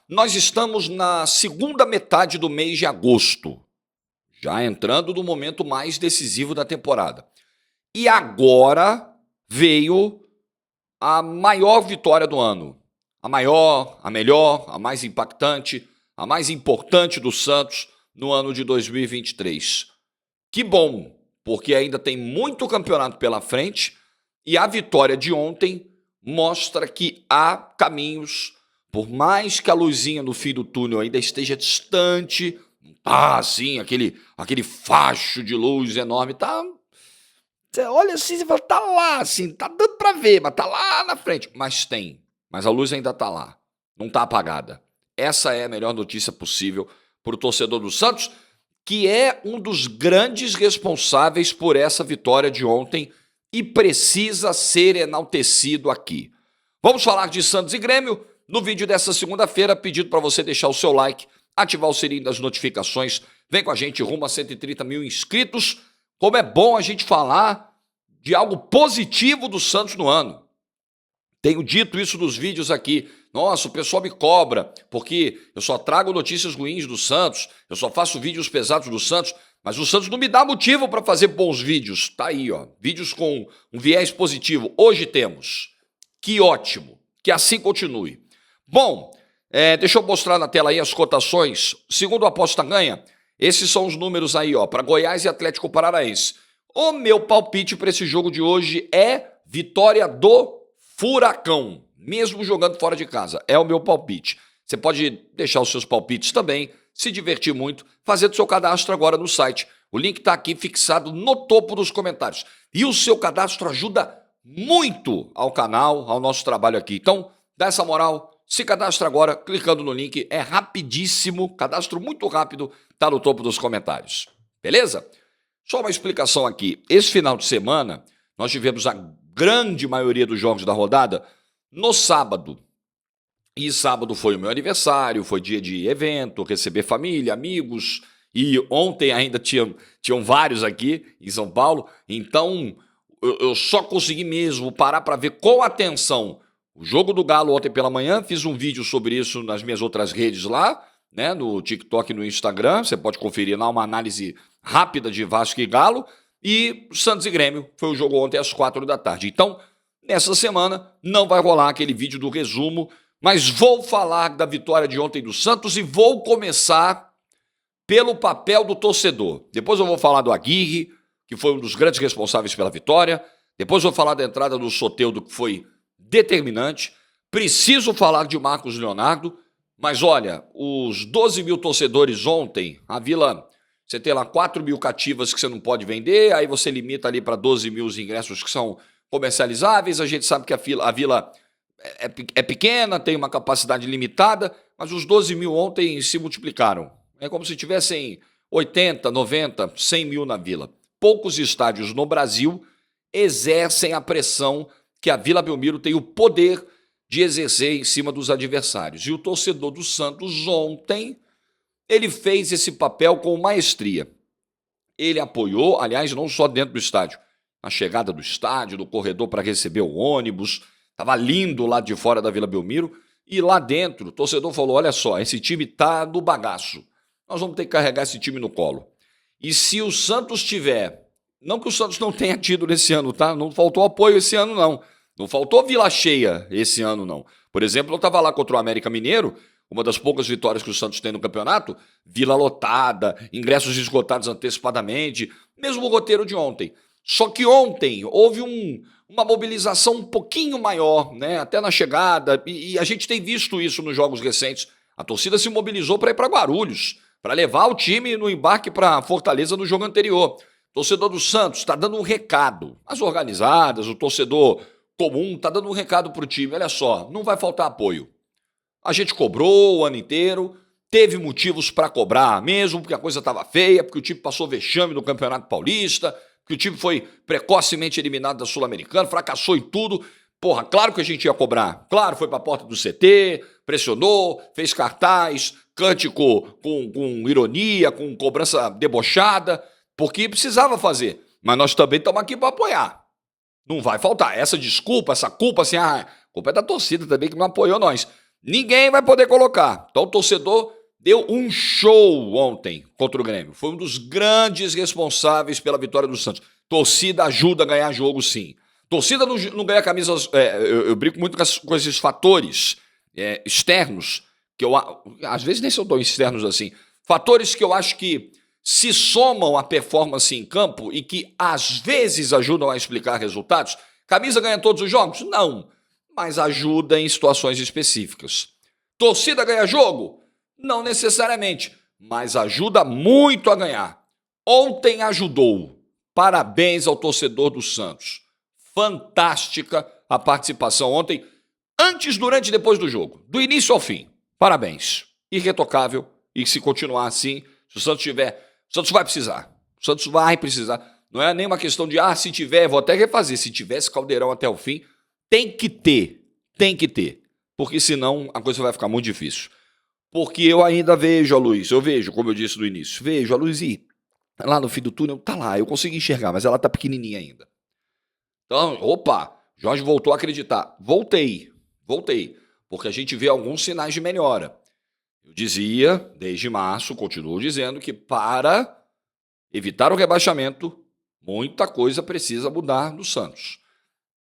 Nós estamos na segunda metade do mês de agosto, já entrando no momento mais decisivo da temporada. E agora veio a maior vitória do ano. A maior, a melhor, a mais impactante, a mais importante do Santos no ano de 2023. Que bom, porque ainda tem muito campeonato pela frente e a vitória de ontem mostra que há caminhos, por mais que a luzinha no fim do túnel ainda esteja distante, não tá assim, aquele facho de luz enorme, tá. Você olha assim, você fala, tá lá, assim, tá dando pra ver, mas tá lá na frente. Mas a luz ainda tá lá, não tá apagada. Essa é a melhor notícia possível pro torcedor do Santos, que é um dos grandes responsáveis por essa vitória de ontem e precisa ser enaltecido aqui. Vamos falar de Santos e Grêmio no vídeo dessa segunda-feira, pedido para você deixar o seu like, ativar o sininho das notificações, vem com a gente rumo a 130 mil inscritos. Como é bom a gente falar de algo positivo do Santos no ano. Tenho dito isso nos vídeos aqui. Nossa, o pessoal me cobra, porque eu só trago notícias ruins do Santos, eu só faço vídeos pesados do Santos, mas o Santos não me dá motivo para fazer bons vídeos. Tá aí, ó, vídeos com um viés positivo. Hoje temos. Que ótimo, que assim continue. Bom, deixa eu mostrar na tela aí as cotações. Segundo a Aposta Ganha, esses são os números aí, ó, para Goiás e Atlético Paranaense. O meu palpite para esse jogo de hoje é vitória do Furacão, mesmo jogando fora de casa. É o meu palpite. Você pode deixar os seus palpites também, se divertir muito, fazendo seu cadastro agora no site. O link está aqui fixado no topo dos comentários. E o seu cadastro ajuda muito ao canal, ao nosso trabalho aqui. Então, dá essa moral, se cadastra agora, clicando no link, é rapidíssimo, cadastro muito rápido, tá no topo dos comentários. Beleza? Só uma explicação aqui. Esse final de semana, nós tivemos a grande maioria dos jogos da rodada no sábado. E sábado foi o meu aniversário, foi dia de evento, receber família, amigos, e ontem ainda tinham vários aqui em São Paulo, então eu só consegui mesmo parar para ver com atenção o jogo do Galo ontem pela manhã. Fiz um vídeo sobre isso nas minhas outras redes lá, né, no TikTok e no Instagram, você pode conferir lá uma análise rápida de Vasco e Galo, e Santos e Grêmio foi o jogo ontem às 4 da tarde. Então, nessa semana não vai rolar aquele vídeo do resumo, mas vou falar da vitória de ontem do Santos e vou começar pelo papel do torcedor. Depois eu vou falar do Aguirre, que foi um dos grandes responsáveis pela vitória. Depois eu vou falar da entrada do Soteldo, que foi determinante. Preciso falar de Marcos Leonardo, mas olha, os 12 mil torcedores ontem, a Vila, você tem lá 4 mil cativas que você não pode vender, aí você limita ali para 12 mil os ingressos que são comercializáveis. A gente sabe que a Vila é pequena, tem uma capacidade limitada, mas os 12 mil ontem se multiplicaram. É como se tivessem 80, 90, 100 mil na Vila. Poucos estádios no Brasil exercem a pressão que a Vila Belmiro tem o poder de exercer em cima dos adversários. E o torcedor do Santos ontem, ele fez esse papel com maestria. Ele apoiou, aliás, não só dentro do estádio, na chegada do estádio, no corredor para receber o ônibus, estava lindo lá de fora da Vila Belmiro, e lá dentro o torcedor falou, olha só, esse time está no bagaço, nós vamos ter que carregar esse time no colo. E se o Santos tiver, não que o Santos não tenha tido nesse ano, tá? Não faltou apoio esse ano, não. Não faltou Vila cheia esse ano, não. Por exemplo, eu estava lá contra o América Mineiro, uma das poucas vitórias que o Santos tem no campeonato, Vila lotada, ingressos esgotados antecipadamente, mesmo o roteiro de ontem. Só que ontem houve uma mobilização um pouquinho maior, né? Até na chegada, e a gente tem visto isso nos jogos recentes. A torcida se mobilizou para ir para Guarulhos, para levar o time no embarque para Fortaleza no jogo anterior. O torcedor do Santos está dando um recado. As organizadas, o torcedor comum está dando um recado para o time. Olha só, não vai faltar apoio. A gente cobrou o ano inteiro, teve motivos para cobrar mesmo, porque a coisa estava feia, porque o time passou vexame no Campeonato Paulista, que o time foi precocemente eliminado da Sul-Americana, fracassou em tudo. Porra, claro que a gente ia cobrar. Claro, foi para a porta do CT, pressionou, fez cartaz, cântico com ironia, com cobrança debochada, porque precisava fazer. Mas nós também estamos aqui para apoiar. Não vai faltar. Essa desculpa, essa culpa, assim, a culpa é da torcida também que não apoiou nós. Ninguém vai poder colocar. Então o torcedor deu um show ontem contra o Grêmio. Foi um dos grandes responsáveis pela vitória do Santos. Torcida ajuda a ganhar jogo, sim. Torcida não ganha camisas... eu brinco muito com esses fatores externos, que eu às vezes nem são tão externos assim. Fatores que eu acho que se somam à performance em campo e que às vezes ajudam a explicar resultados. Camisa ganha todos os jogos? Não. Mas ajuda em situações específicas. Torcida ganha jogo? Não necessariamente, mas ajuda muito a ganhar. Ontem ajudou. Parabéns ao torcedor do Santos. Fantástica a participação ontem, antes, durante e depois do jogo. Do início ao fim. Parabéns. Irretocável. E se continuar assim, se o Santos tiver... O Santos vai precisar. O Santos vai precisar. Não é nem uma questão de, se tiver, vou até refazer. Se tivesse Caldeirão até o fim, tem que ter. Tem que ter. Porque senão a coisa vai ficar muito difícil. Porque eu ainda vejo a luz. Eu vejo, como eu disse no início, vejo a luz e lá no fim do túnel, tá lá. Eu consigo enxergar, mas ela tá pequenininha ainda. Então, opa, Jorge voltou a acreditar. Voltei. Porque a gente vê alguns sinais de melhora. Eu dizia, desde março, continuo dizendo que para evitar o rebaixamento, muita coisa precisa mudar no Santos.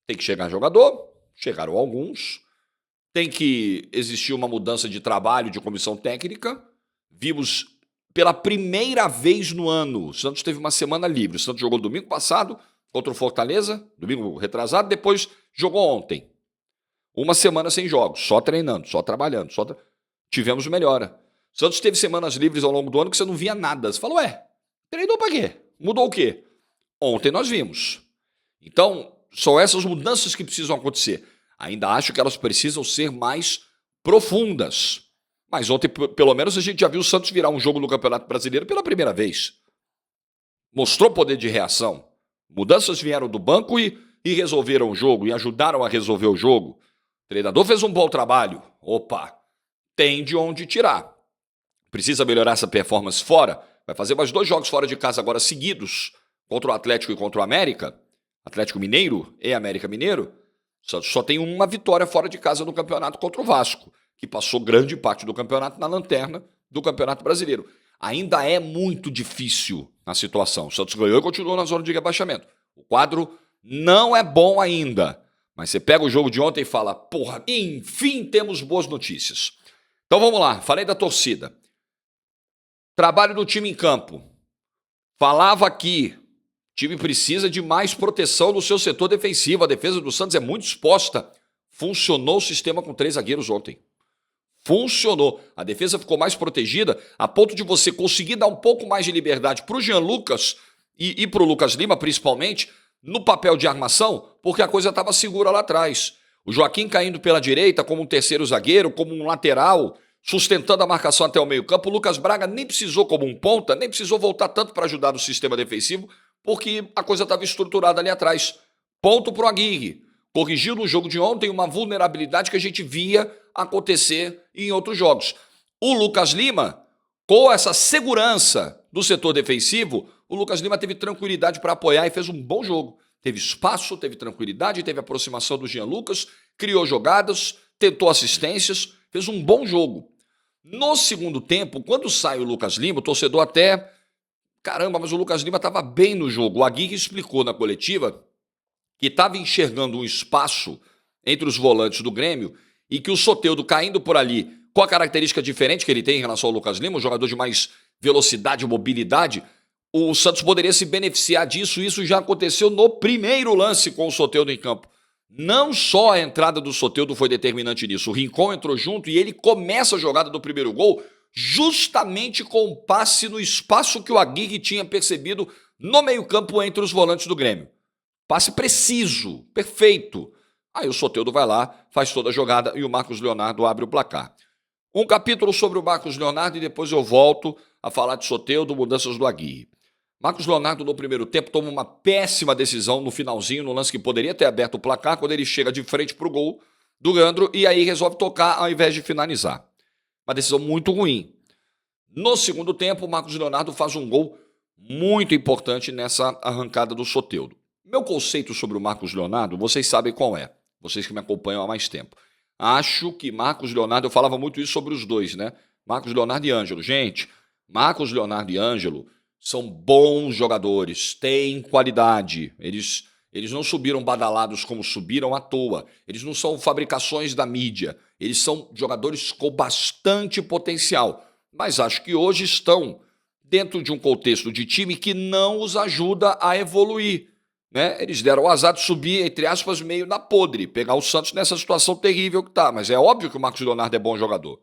Tem que chegar jogador, chegaram alguns, tem que existir uma mudança de trabalho, de comissão técnica. Vimos pela primeira vez no ano, o Santos teve uma semana livre. O Santos jogou domingo passado contra o Fortaleza, domingo retrasado, depois jogou ontem. Uma semana sem jogos, só treinando, só trabalhando, tivemos melhora. O Santos teve semanas livres ao longo do ano que você não via nada. Você falou, treinou pra quê? Mudou o quê? Ontem nós vimos. Então, são essas mudanças que precisam acontecer. Ainda acho que elas precisam ser mais profundas. Mas ontem, pelo menos, a gente já viu o Santos virar um jogo no Campeonato Brasileiro pela primeira vez. Mostrou poder de reação. Mudanças vieram do banco e resolveram o jogo, e ajudaram a resolver o jogo. O treinador fez um bom trabalho. Opa, tem de onde tirar. Precisa melhorar essa performance fora. Vai fazer mais 2 jogos fora de casa agora seguidos, contra o Atlético e contra o América. Atlético Mineiro e América Mineiro. O Santos só tem uma vitória fora de casa no campeonato contra o Vasco, que passou grande parte do campeonato na lanterna do Campeonato Brasileiro. Ainda é muito difícil a situação. O Santos ganhou e continuou na zona de rebaixamento. O quadro não é bom ainda. Mas você pega o jogo de ontem e fala, porra, enfim temos boas notícias. Então vamos lá, falei da torcida. Trabalho do time em campo. Falava aqui, o time precisa de mais proteção no seu setor defensivo. A defesa do Santos é muito exposta. Funcionou o sistema com 3 zagueiros ontem. Funcionou. A defesa ficou mais protegida a ponto de você conseguir dar um pouco mais de liberdade para o Jean Lucas e para o Lucas Lima, principalmente, no papel de armação, porque a coisa estava segura lá atrás. O Joaquim caindo pela direita como um terceiro zagueiro, como um lateral, sustentando a marcação até o meio-campo. O Lucas Braga nem precisou como um ponta, nem precisou voltar tanto para ajudar no sistema defensivo, porque a coisa estava estruturada ali atrás. Ponto para o Aguirre. Corrigiu no jogo de ontem uma vulnerabilidade que a gente via acontecer em outros jogos. O Lucas Lima, com essa segurança do setor defensivo, o Lucas Lima teve tranquilidade para apoiar e fez um bom jogo. Teve espaço, teve tranquilidade, teve aproximação do Jean Lucas, criou jogadas, tentou assistências, fez um bom jogo. No segundo tempo, quando sai o Lucas Lima, o torcedor até... Caramba, mas o Lucas Lima estava bem no jogo. O Aguirre explicou na coletiva que estava enxergando um espaço entre os volantes do Grêmio e que o Soteldo caindo por ali, com a característica diferente que ele tem em relação ao Lucas Lima, um jogador de mais velocidade e mobilidade, o Santos poderia se beneficiar disso. Isso já aconteceu no primeiro lance com o Soteldo em campo. Não só a entrada do Soteldo foi determinante nisso, o Rincon entrou junto e ele começa a jogada do primeiro gol justamente com o passe no espaço que o Aguirre tinha percebido no meio-campo entre os volantes do Grêmio. Passe preciso, perfeito. Aí o Soteldo vai lá, faz toda a jogada e o Marcos Leonardo abre o placar. Um capítulo sobre o Marcos Leonardo e depois eu volto a falar de Soteldo, mudanças do Aguirre. Marcos Leonardo, no primeiro tempo, toma uma péssima decisão no finalzinho, no lance que poderia ter aberto o placar, quando ele chega de frente para o gol do Leandro e aí resolve tocar ao invés de finalizar. Uma decisão muito ruim. No segundo tempo, o Marcos Leonardo faz um gol muito importante nessa arrancada do Soteldo. Meu conceito sobre o Marcos Leonardo, vocês sabem qual é, vocês que me acompanham há mais tempo. Acho que Marcos Leonardo, eu falava muito isso sobre os dois, né? Marcos Leonardo e Ângelo. Gente, Marcos Leonardo e Ângelo são bons jogadores, têm qualidade. Eles não subiram badalados como subiram à toa. Eles não são fabricações da mídia. Eles são jogadores com bastante potencial. Mas acho que hoje estão dentro de um contexto de time que não os ajuda a evoluir. Né? Eles deram o azar de subir, entre aspas, meio na podre, pegar o Santos nessa situação terrível que está. Mas é óbvio que o Marcos Leonardo é bom jogador.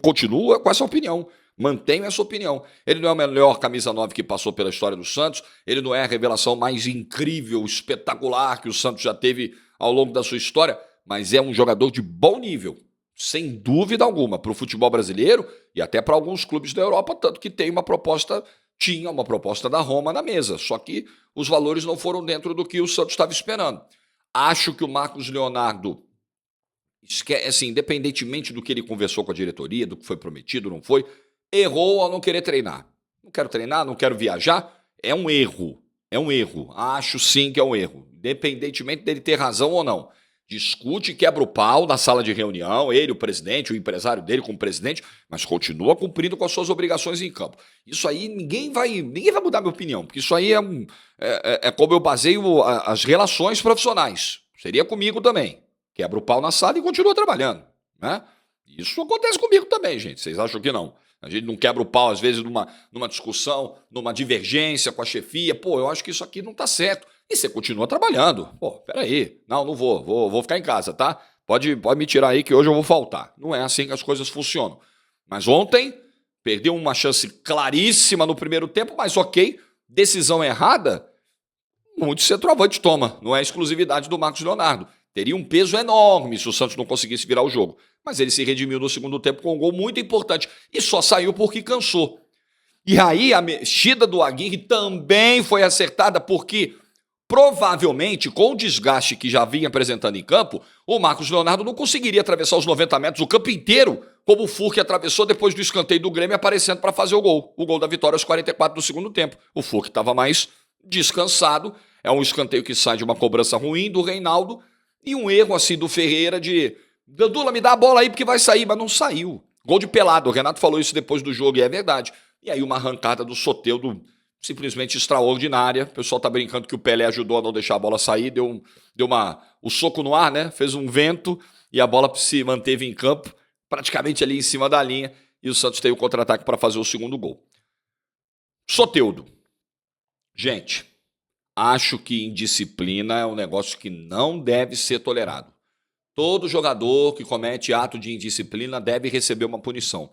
Continua com essa opinião. Mantenho essa opinião. Ele não é o melhor camisa 9 que passou pela história do Santos. Ele não é a revelação mais incrível, espetacular que o Santos já teve ao longo da sua história, mas é um jogador de bom nível, sem dúvida alguma, para o futebol brasileiro e até para alguns clubes da Europa, tanto que tinha uma proposta da Roma na mesa, só que os valores não foram dentro do que o Santos estava esperando. Acho que o Marcos Leonardo, assim, independentemente do que ele conversou com a diretoria, do que foi prometido, não foi, errou ao não querer treinar. Não quero treinar, não quero viajar, é um erro. É um erro. Acho sim que é um erro, independentemente dele ter razão ou não. Discute, quebra o pau na sala de reunião, ele, o presidente, o empresário dele como presidente, mas continua cumprindo com as suas obrigações em campo. Isso aí ninguém vai mudar minha opinião, porque isso aí é como eu baseio as relações profissionais. Seria comigo também. Quebra o pau na sala e continua trabalhando. Né? Isso acontece comigo também, gente. Vocês acham que não? A gente não quebra o pau, às vezes, numa discussão, numa divergência com a chefia. Pô, eu acho que isso aqui não tá certo. E você continua trabalhando. Pô, peraí. Não vou ficar em casa, tá? Pode me tirar aí que hoje eu vou faltar. Não é assim que as coisas funcionam. Mas ontem, perdeu uma chance claríssima no primeiro tempo, mas ok, decisão errada, muito centroavante toma. Não é exclusividade do Marcos Leonardo. Teria um peso enorme se o Santos não conseguisse virar o jogo. Mas ele se redimiu no segundo tempo com um gol muito importante. E só saiu porque cansou. E aí a mexida do Aguirre também foi acertada porque, provavelmente, com o desgaste que já vinha apresentando em campo, o Marcos Leonardo não conseguiria atravessar os 90 metros, o campo inteiro, como o Furque atravessou depois do escanteio do Grêmio aparecendo para fazer o gol da vitória aos 44 do segundo tempo. O Furque estava mais descansado. É um escanteio que sai de uma cobrança ruim do Reinaldo e um erro assim do Ferreira de Gandula, me dá a bola aí porque vai sair, mas não saiu. Gol de pelado, o Renato falou isso depois do jogo e é verdade. E aí uma arrancada do Soteldo simplesmente extraordinária. O pessoal tá brincando que o Pelé ajudou a não deixar a bola sair, deu o soco no ar, né? Fez um vento e a bola se manteve em campo, praticamente ali em cima da linha, e o Santos teve o contra-ataque para fazer o segundo gol. Soteldo. Gente, acho que indisciplina é um negócio que não deve ser tolerado. Todo jogador que comete ato de indisciplina deve receber uma punição.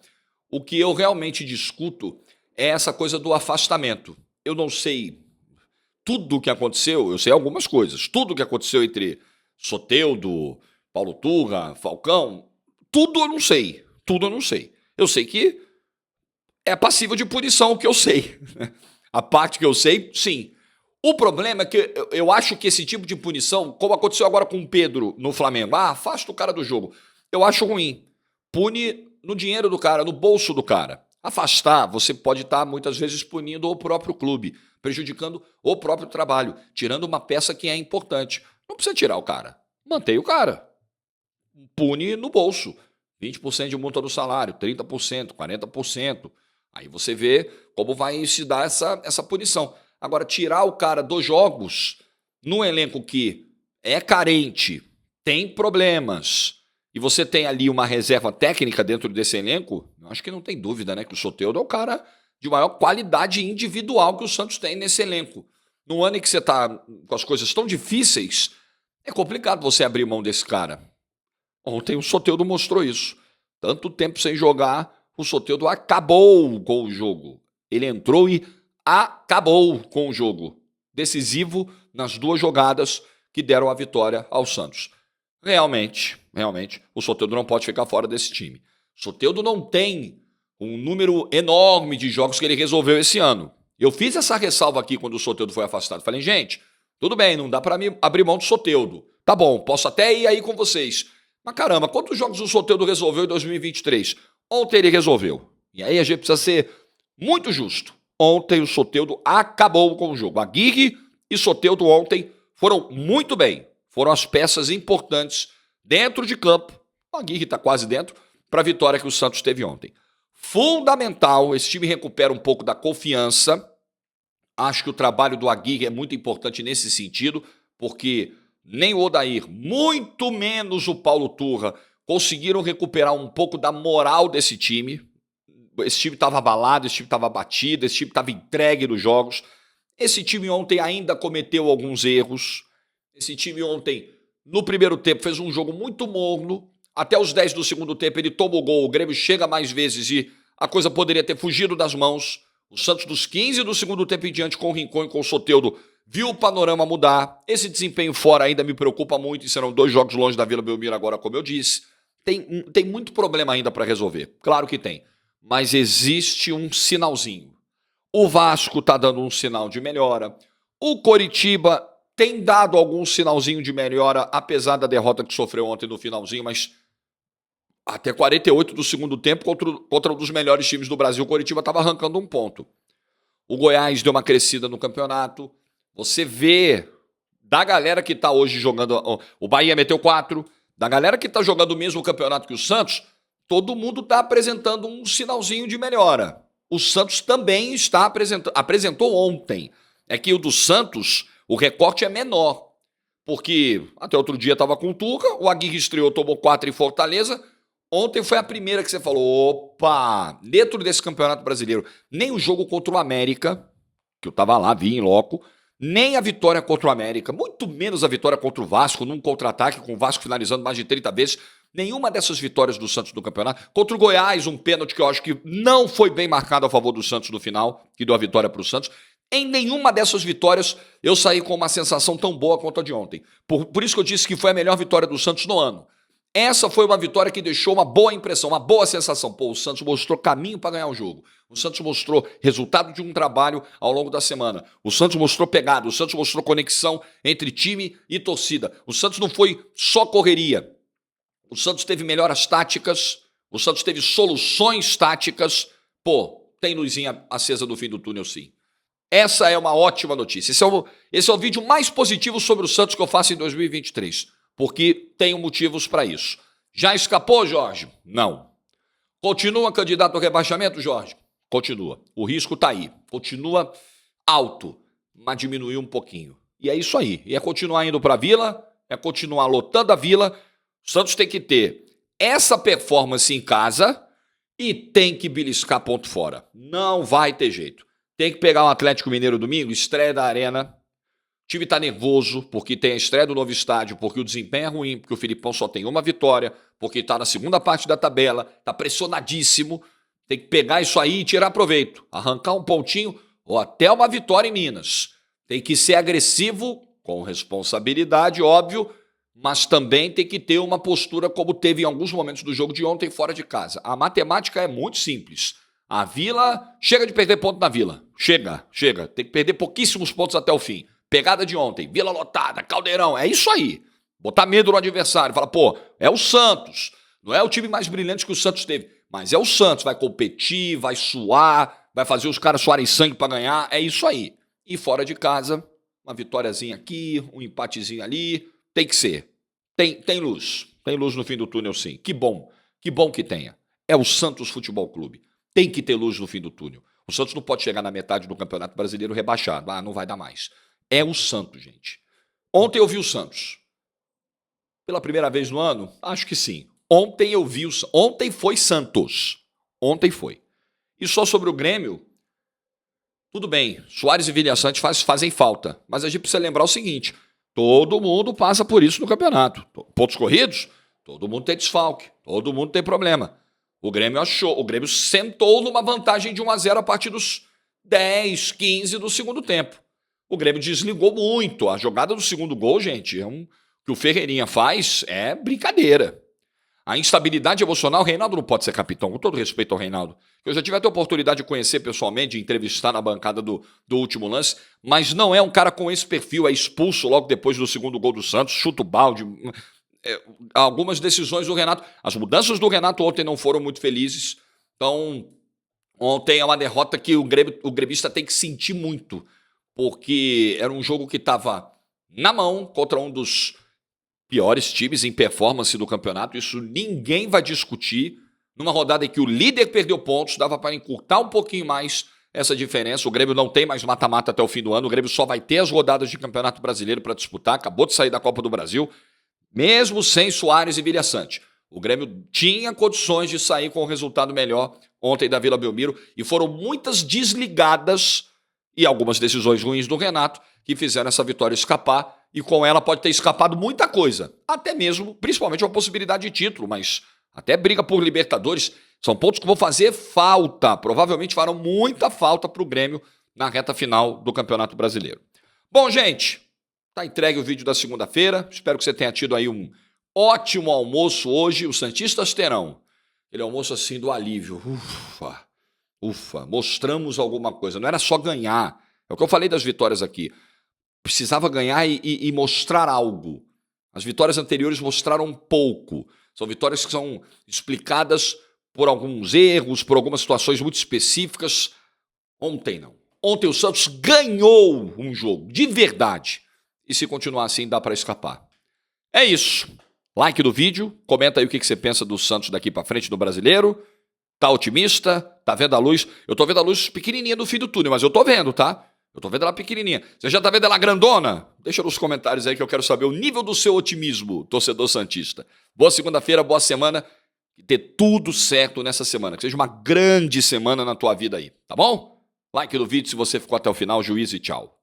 O que eu realmente discuto é essa coisa do afastamento. Eu não sei tudo o que aconteceu, eu sei algumas coisas. Tudo o que aconteceu entre Soteldo, Paulo Turra, Falcão, tudo eu não sei. Tudo eu não sei. Eu sei que é passível de punição, o que eu sei. A parte que eu sei, sim. O problema é que eu acho que esse tipo de punição, como aconteceu agora com o Pedro no Flamengo, afasta o cara do jogo, eu acho ruim. Pune no dinheiro do cara, no bolso do cara. Afastar, você pode estar muitas vezes punindo o próprio clube, prejudicando o próprio trabalho, tirando uma peça que é importante. Não precisa tirar o cara, mantém o cara. Pune no bolso, 20% de multa do salário, 30%, 40%. Aí você vê como vai se dar essa punição. Agora, tirar o cara dos jogos, num elenco que é carente, tem problemas, e você tem ali uma reserva técnica dentro desse elenco, eu acho que não tem dúvida, né, que o Soteldo é o cara de maior qualidade individual que o Santos tem nesse elenco. No ano em que você está com as coisas tão difíceis, é complicado você abrir mão desse cara. Ontem o Soteldo mostrou isso. Tanto tempo sem jogar, o Soteldo acabou com o jogo. Ele entrou e acabou com o jogo. Decisivo nas duas jogadas que deram a vitória ao Santos. Realmente, o Soteldo não pode ficar fora desse time. O Soteldo não tem um número enorme de jogos que ele resolveu esse ano. Eu fiz essa ressalva aqui quando o Soteldo foi afastado. Falei, gente, tudo bem, não dá para mim abrir mão do Soteldo. Tá bom, posso até ir aí com vocês. Mas caramba, quantos jogos o Soteldo resolveu em 2023? Ontem ele resolveu. E aí a gente precisa ser muito justo. Ontem o Soteldo acabou com o jogo. Aguirre e Soteldo ontem foram muito bem. Foram as peças importantes dentro de campo, o Aguirre está quase dentro, para a vitória que o Santos teve ontem. Fundamental, esse time recupera um pouco da confiança. Acho que o trabalho do Aguirre é muito importante nesse sentido, porque nem o Odair, muito menos o Paulo Turra, conseguiram recuperar um pouco da moral desse time. Esse time estava abalado, esse time estava abatido, esse time estava entregue nos jogos. Esse time ontem ainda cometeu alguns erros. Esse time ontem, no primeiro tempo, fez um jogo muito morno. Até os 10 do segundo tempo ele toma o gol, o Grêmio chega mais vezes e a coisa poderia ter fugido das mãos. O Santos, dos 15 do segundo tempo em diante, com o Rincon e com o Soteldo, viu o panorama mudar. Esse desempenho fora ainda me preocupa muito, e serão 2 jogos longe da Vila Belmiro agora, como eu disse. Tem muito problema ainda para resolver, claro que tem. Mas existe um sinalzinho. O Vasco está dando um sinal de melhora. O Coritiba tem dado algum sinalzinho de melhora, apesar da derrota que sofreu ontem no finalzinho, mas até 48 do segundo tempo, contra um dos melhores times do Brasil, o Coritiba estava arrancando um ponto. O Goiás deu uma crescida no campeonato. Você vê da galera que está hoje jogando... O Bahia meteu 4. Da galera que está jogando o mesmo campeonato que o Santos, todo mundo está apresentando um sinalzinho de melhora. O Santos também está apresentou ontem. É que o do Santos, o recorte é menor. Porque até outro dia estava com o Tuca, o Aguirre estreou, tomou 4 em Fortaleza. Ontem foi a primeira que você falou, opa, dentro desse Campeonato Brasileiro, nem o jogo contra o América, que eu estava lá, vi em loco, nem a vitória contra o América, muito menos a vitória contra o Vasco, num contra-ataque, com o Vasco finalizando mais de 30 vezes, nenhuma dessas vitórias do Santos no campeonato. Contra o Goiás, um pênalti que eu acho que não foi bem marcado a favor do Santos no final, que deu a vitória para o Santos. Em nenhuma dessas vitórias eu saí com uma sensação tão boa quanto a de ontem. Por isso que eu disse que foi a melhor vitória do Santos no ano. Essa foi uma vitória que deixou uma boa impressão, uma boa sensação. Pô, o Santos mostrou caminho para ganhar o jogo. O Santos mostrou resultado de um trabalho ao longo da semana. O Santos mostrou pegada, o Santos mostrou conexão entre time e torcida. O Santos não foi só correria. O Santos teve melhoras táticas, o Santos teve soluções táticas. Pô, tem luzinha acesa no fim do túnel, sim. Essa é uma ótima notícia. Esse é o vídeo mais positivo sobre o Santos que eu faço em 2023. Porque tenho motivos para isso. Já escapou, Jorge? Não. Continua candidato ao rebaixamento, Jorge? Continua. O risco está aí. Continua alto, mas diminuiu um pouquinho. E é isso aí. E é continuar indo para a Vila, é continuar lotando a Vila. O Santos tem que ter essa performance em casa e tem que beliscar ponto fora. Não vai ter jeito. Tem que pegar o Atlético Mineiro domingo, estreia da Arena. O time está nervoso porque tem a estreia do novo estádio, porque o desempenho é ruim, porque o Filipão só tem uma vitória, porque está na segunda parte da tabela, está pressionadíssimo. Tem que pegar isso aí e tirar proveito. Arrancar um pontinho ou até uma vitória em Minas. Tem que ser agressivo, com responsabilidade, óbvio, mas também tem que ter uma postura como teve em alguns momentos do jogo de ontem fora de casa. A matemática é muito simples. A Vila... Chega de perder ponto na Vila. Chega. Tem que perder pouquíssimos pontos até o fim. Pegada de ontem, Vila lotada, Caldeirão, é isso aí. Botar medo no adversário, falar, pô, é o Santos. Não é o time mais brilhante que o Santos teve, mas é o Santos. Vai competir, vai suar, vai fazer os caras suarem sangue para ganhar, é isso aí. E fora de casa, uma vitóriazinha aqui, um empatezinho ali, tem que ser. Tem luz no fim do túnel sim. Que bom que tenha. É o Santos Futebol Clube. Tem que ter luz no fim do túnel. O Santos não pode chegar na metade do Campeonato Brasileiro rebaixado. Não vai dar mais. É o Santos, gente. Ontem eu vi o Santos. Pela primeira vez no ano? Acho que sim. Ontem eu vi o Santos. Ontem foi Santos. Ontem foi. E só sobre o Grêmio, tudo bem. Soares e William Santos fazem falta. Mas a gente precisa lembrar o seguinte. Todo mundo passa por isso no campeonato. Pontos corridos, todo mundo tem desfalque. Todo mundo tem problema. O Grêmio sentou numa vantagem de 1-0 a partir dos 10, 15 do segundo tempo. O Grêmio desligou muito. A jogada do segundo gol, gente, que o Ferreirinha faz é brincadeira. A instabilidade emocional, o Reinaldo não pode ser capitão, com todo respeito ao Reinaldo. Eu já tive até a oportunidade de conhecer pessoalmente, de entrevistar na bancada do último lance, mas não é um cara com esse perfil, é expulso logo depois do segundo gol do Santos, chuta o balde. Algumas decisões do Renato, as mudanças do Renato ontem não foram muito felizes, então ontem é uma derrota que o gremista tem que sentir muito, porque era um jogo que estava na mão contra um dos piores times em performance do campeonato, isso ninguém vai discutir. Numa rodada em que o líder perdeu pontos, dava para encurtar um pouquinho mais essa diferença. O Grêmio não tem mais mata-mata até o fim do ano, o Grêmio só vai ter as rodadas de Campeonato Brasileiro para disputar, acabou de sair da Copa do Brasil, mesmo sem Soares e Vilha Sante. O Grêmio tinha condições de sair com um resultado melhor ontem da Vila Belmiro e foram muitas desligadas e algumas decisões ruins do Renato que fizeram essa vitória escapar e com ela pode ter escapado muita coisa, até mesmo, principalmente uma possibilidade de título, mas até briga por Libertadores. São pontos que vão fazer falta, provavelmente farão muita falta para o Grêmio na reta final do Campeonato Brasileiro. Bom, gente, tá entregue o vídeo da segunda-feira, espero que você tenha tido aí um ótimo almoço hoje. Os santistas terão aquele almoço assim do alívio. Ufa, mostramos alguma coisa. Não era só ganhar. É o que eu falei das vitórias aqui. Precisava ganhar e mostrar algo. As vitórias anteriores mostraram pouco. São vitórias que são explicadas por alguns erros, por algumas situações muito específicas. Ontem não. Ontem o Santos ganhou um jogo, de verdade. E se continuar assim, dá para escapar. É isso. Like do vídeo, comenta aí o que você pensa do Santos daqui para frente do Brasileiro. Tá otimista? Tá vendo a luz? Eu tô vendo a luz pequenininha no fim do túnel, mas eu tô vendo, tá? Eu tô vendo ela pequenininha. Você já tá vendo ela grandona? Deixa nos comentários aí que eu quero saber o nível do seu otimismo, torcedor santista. Boa segunda-feira, boa semana. E ter tudo certo nessa semana. Que seja uma grande semana na tua vida aí, tá bom? Like no vídeo se você ficou até o final. Juízo e tchau.